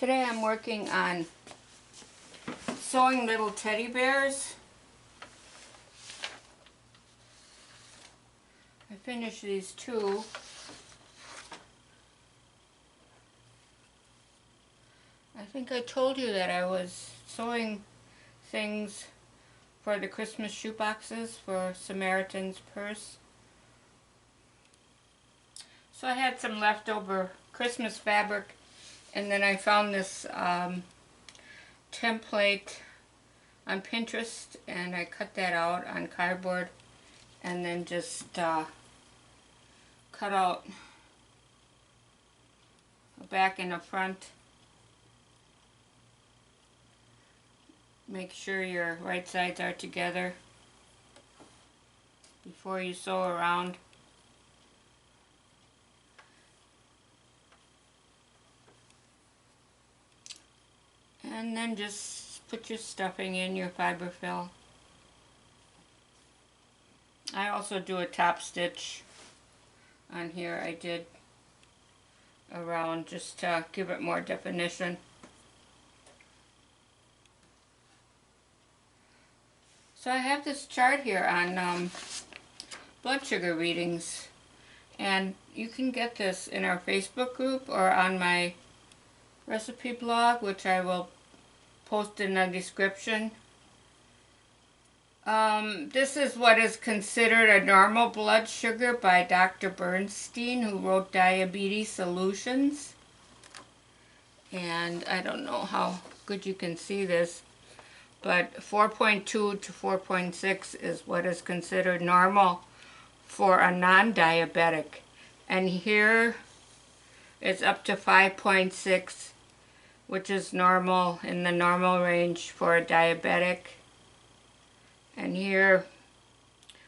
Today I'm working on sewing little teddy bears. I finished these two. I think I told you that I was sewing things for the Christmas shoe boxes for Samaritan's Purse. So I had some leftover Christmas fabric, and then I found this template on Pinterest, and I cut that out on cardboard and then just cut out the back and the front. Make sure your right sides are together before you sew around. And then just put your stuffing in your fiberfill. I also do a top stitch on here. I did around just to give it more definition. So I have this chart here on blood sugar readings, and you can get this in our Facebook group or on my recipe blog, which I will post in the description. This is what is considered a normal blood sugar by Dr. Bernstein, who wrote Diabetes Solutions. And I don't know how good you can see this, but 4.2 to 4.6 is what is considered normal for a non-diabetic. And here it's up to 5.6, which is normal, in the normal range for a diabetic. And here,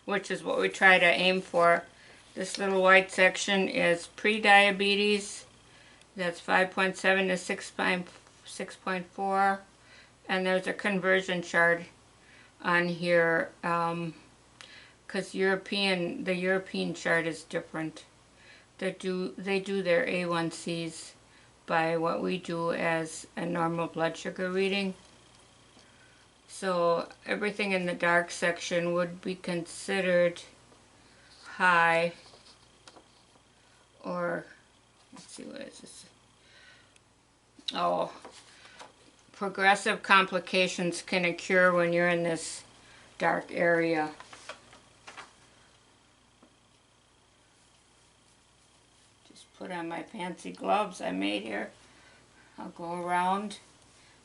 which is what we try to aim for, this little white section is pre-diabetes. That's 5.7 to 6.4. And there's a conversion chart on here, because the European chart is different. They do their A1Cs by what we do as a normal blood sugar reading. So everything in the dark section would be considered high, or let's see, what is this? Oh, progressive complications can occur when you're in this dark area. Just put on my fancy gloves I made here. I'll go around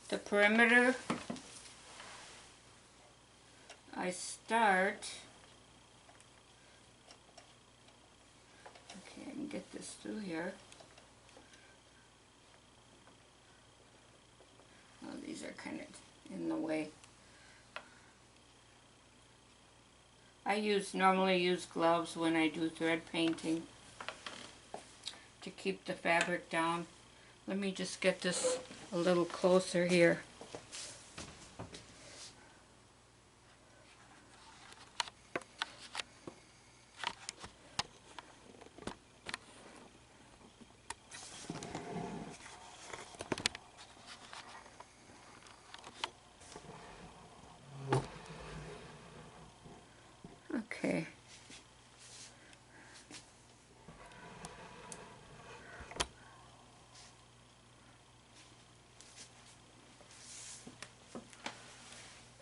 the perimeter. I start, okay, I can get this through here. Oh, these are kind of in the way. I normally use gloves when I do thread painting to keep the fabric down. Let me just get this a little closer here. Okay.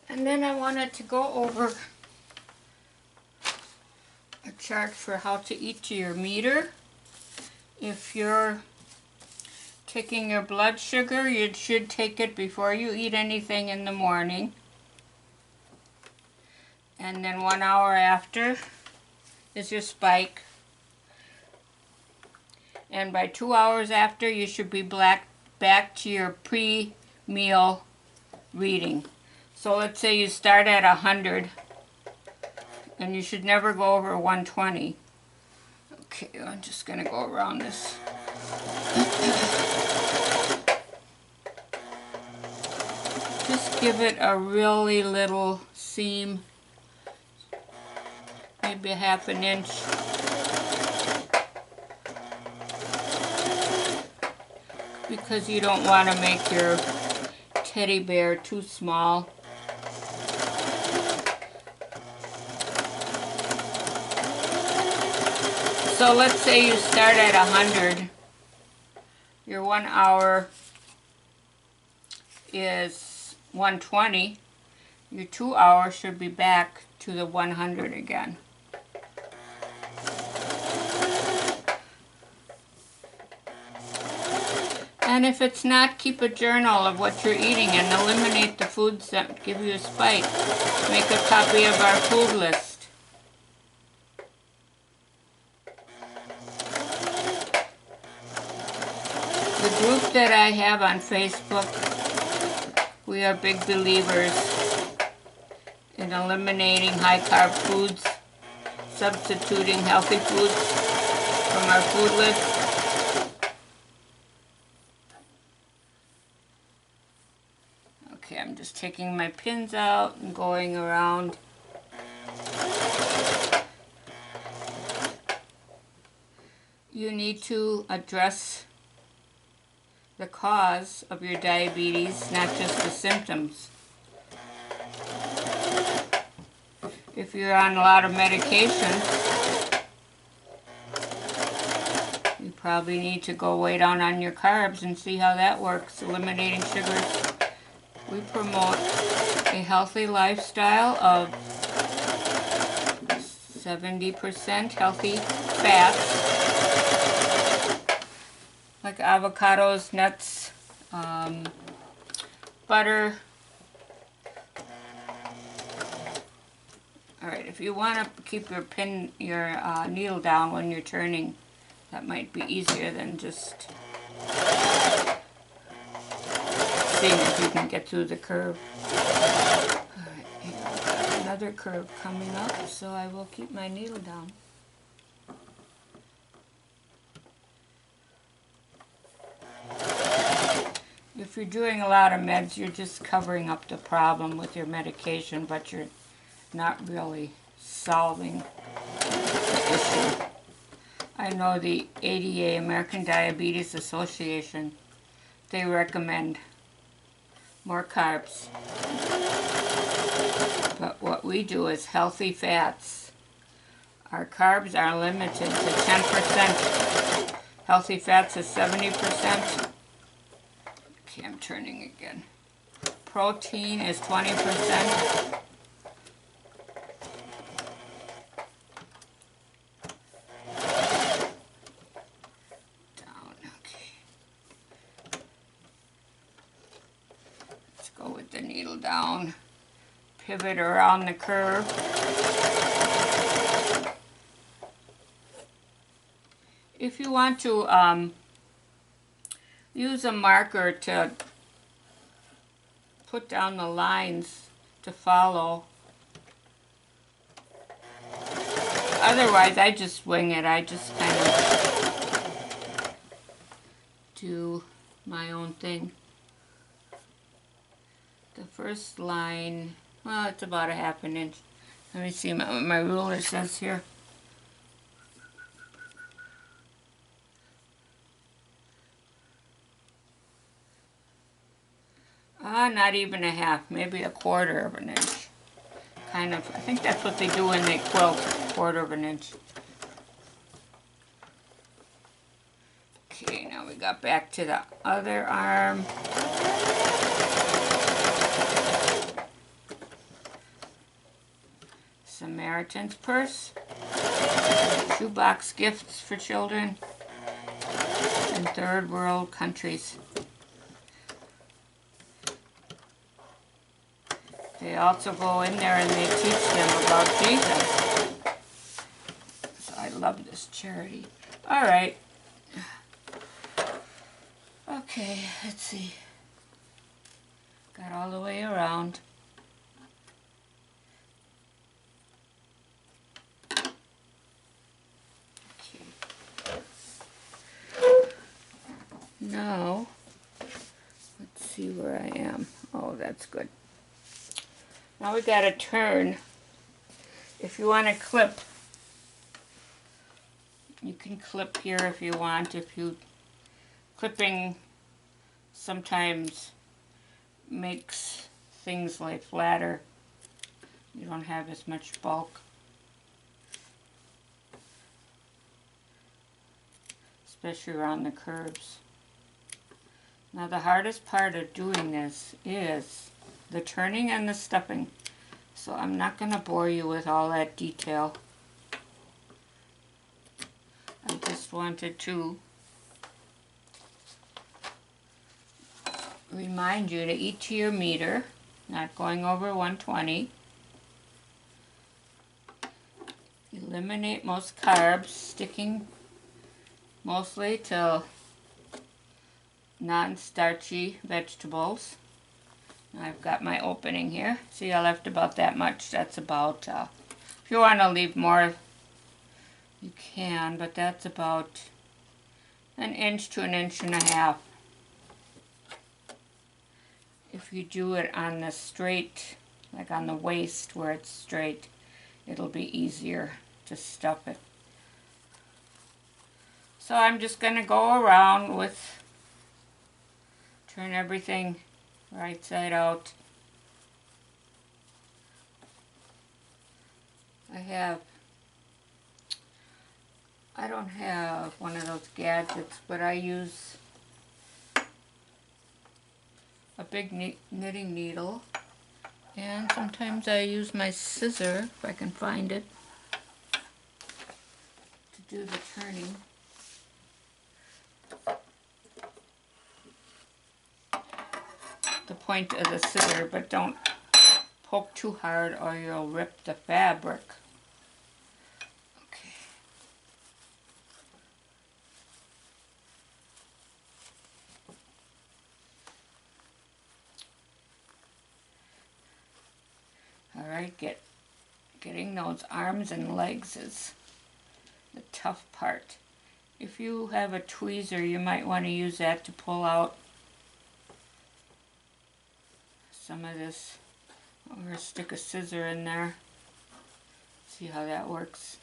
And then I wanted to go over a chart for how to eat to your meter. If you're taking your blood sugar, you should take it before you eat anything in the morning. And then 1 hour after is your spike. And by 2 hours after, you should be back to your pre-meal reading. So let's say you start at 100, and you should never go over 120. Okay, I'm just going to go around this. Just give it a really little seam, maybe a ½ inch. because you don't want to make your teddy bear too small. So let's say you start at 100. Your 1 hour is 120. Your 2 hours should be back to the 100 again. And if it's not, keep a journal of what you're eating and eliminate the foods that give you a spike. Make a copy of our food list. The group that I have on Facebook, we are big believers in eliminating high-carb foods, substituting healthy foods from our food list. Okay, I'm just taking my pins out and going around. You need to address the cause of your diabetes, not just the symptoms. If you're on a lot of medication, you probably need to go way down on your carbs and see how that works, eliminating sugars. We promote a healthy lifestyle of 70% healthy fats, like avocados, nuts, butter. All right, if you want to keep your needle down when you're turning, that might be easier than just seeing if you can get through the curve. All right, here we got another curve coming up, so I will keep my needle down. If you're doing a lot of meds, you're just covering up the problem with your medication, but you're not really solving the issue. I know the ADA, American Diabetes Association, they recommend more carbs. But what we do is healthy fats. Our carbs are limited to 10%. Healthy fats is 70%. Okay, I'm turning again. Protein is 20%. Down, okay. Let's go with the needle down. Pivot around the curve. If you want to use a marker to put down the lines to follow. Otherwise, I just wing it. I just kind of do my own thing. The first line, well, it's about a ½ an inch. Let me see what my ruler says here. Not even a half, maybe a ½ of an inch. Kind of, I think that's what they do when they quilt, ½ of an inch. Okay, now we got back to the other arm. Samaritan's Purse. Shoebox gifts for children in third world countries. They also go in there and they teach them about Jesus. So I love this charity. All right. Okay, let's see. Got all the way around. Okay. Now, let's see where I am. Oh, that's good. Now we got to turn. If you want to clip, you can clip here if you want. If you clipping sometimes makes things lay flatter. You don't have as much bulk. Especially around the curves. Now the hardest part of doing this is the turning and the stuffing. So I'm not going to bore you with all that detail. I just wanted to remind you to eat to your meter, not going over 120. Eliminate most carbs, sticking mostly to non-starchy vegetables. I've got my opening here. See, I left about that much. That's about, if you want to leave more, you can, but that's about 1 to 1.5 inches. If you do it on the straight, like on the waist where it's straight, it'll be easier to stuff it. So I'm just going to go around with, turn everything right side out. I don't have one of those gadgets, but I use a big knitting needle, and sometimes I use my scissor, if I can find it, to do the turning. The point of the scissor, but don't poke too hard or you'll rip the fabric. Okay. All right, getting those arms and legs is the tough part. If you have a tweezer, you might want to use that to pull out some of this, or stick a scissor in there. See how that works.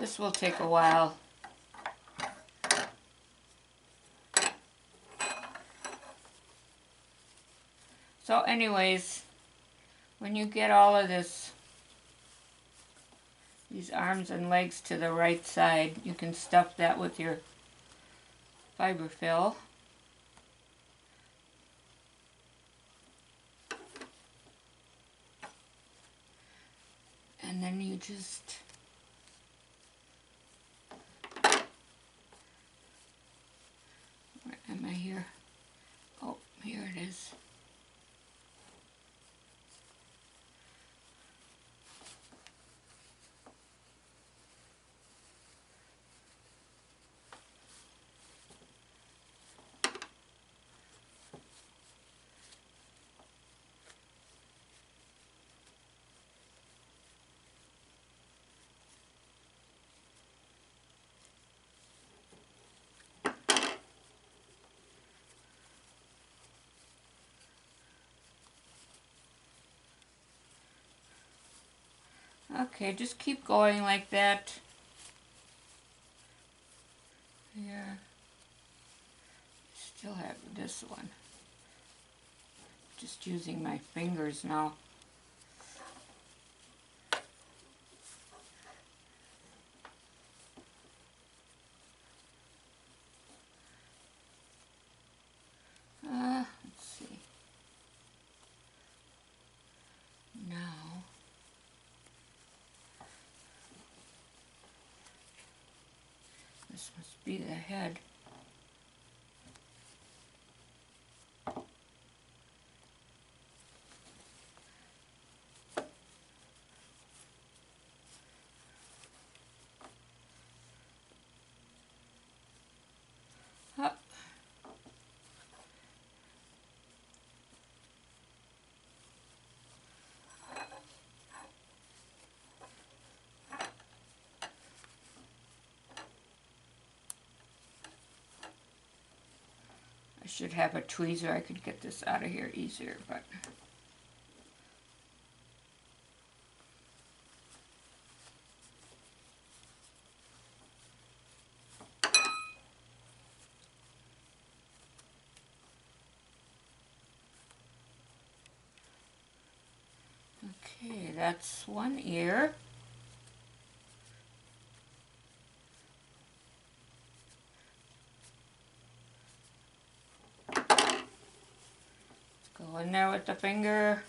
This will take a while. So anyways, when you get all of these arms and legs to the right side, you can stuff that with your fiberfill. And then you just where am I here? Oh, here it is. Okay, just keep going like that. Here. Still have this one. Just using my fingers now. Let's see. Now, this must be the head. Up. I should have a tweezer. I could get this out of here easier, but that's one ear. Go in there with the finger.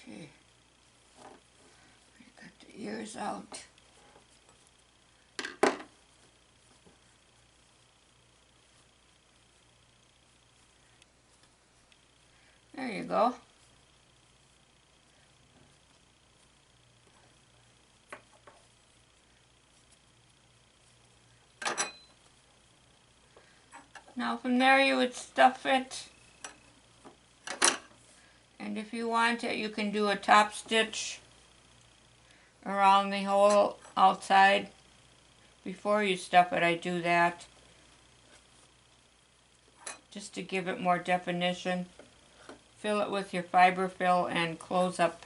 Okay, I got the ears out. There you go. Now from there you would stuff it, and if you want it you can do a top stitch around the whole outside. Before you stuff it, I do that just to give it more definition. Fill it with your fiber fill and close up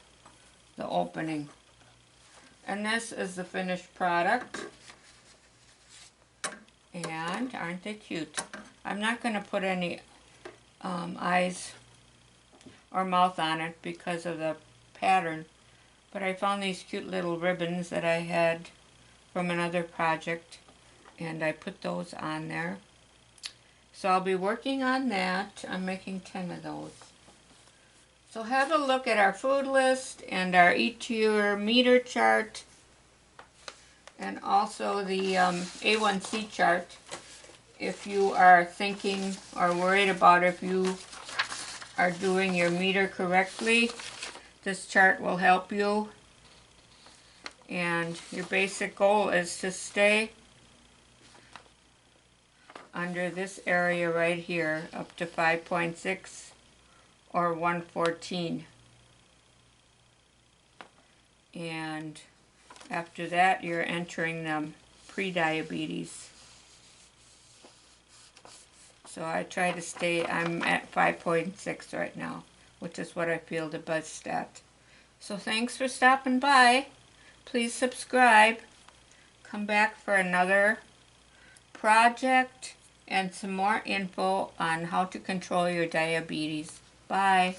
the opening. And this is the finished product. And aren't they cute? I'm not going to put any eyes or mouth on it because of the pattern, but I found these cute little ribbons that I had from another project, and I put those on there. So I'll be working on that. I'm making 10 of those. So have a look at our food list and our each year meter chart, and also the A1C chart if you are thinking or worried about if you are doing your meter correctly. This chart will help you, and your basic goal is to stay under this area right here up to 5.6 or 114, and after that you're entering them pre-diabetes. So I try to stay, I'm at 5.6 right now, which is what I feel the best at. So thanks for stopping by. Please subscribe. Come back for another project and some more info on how to control your diabetes. Bye.